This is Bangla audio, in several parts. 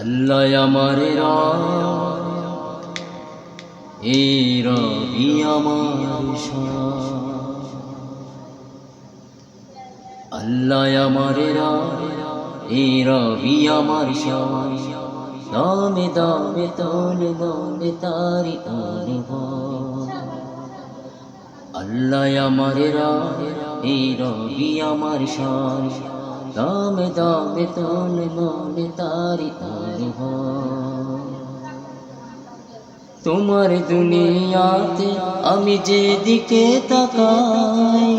আল্লাহ আমার রব, এই রবি আমার শান। আল্লাহ আমার রব, এই রবি আমার শান। দামে দামে তোলে দোলে তারি অনুভব। আল্লাহ আমার রব, এই রবি আমার শান। দামে দামে তোলে দোলে তারি অনুভব। তোমার দুনিয়াতে আমি যেদিকে তাকাই,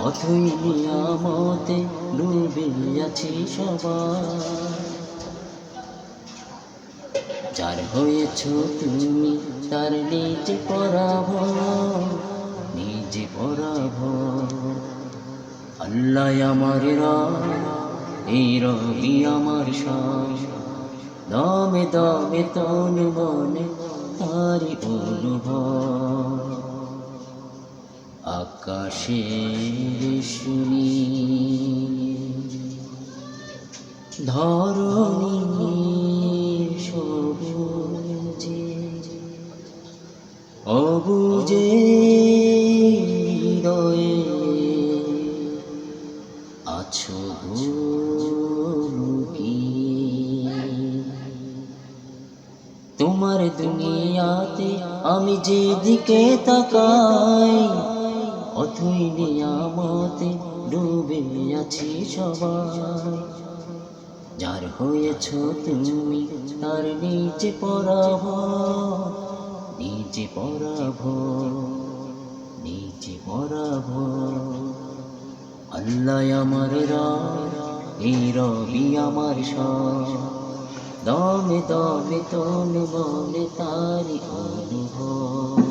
অথই নিয়ামতে ডুবে আছি সবাই। যার হয়েছ তুমি তার নিজে পরাভব, নিজে পরাভব। আল্লাহ আমার রব, এই রবি আমার শান। দামে দামে তনু মনে তারি অনুভব। আকাশের শুনি ধরণীর সবুজে, অবুজে হৃদয়ে আছো লুকিয়ে। তোমার দুনিয়াতে আমি যেদিকে তাকাই, অথই নিয়ামতে ডুবে আছি সবাই। যার হয়েছ তুমি তার নিচে পরাভব, নিচে পরাভব, নিচে পরাভব। আল্লাহ আমার রব, এই রবি আমার শান। দমে দমে তোলে বলে তারি অনুভব।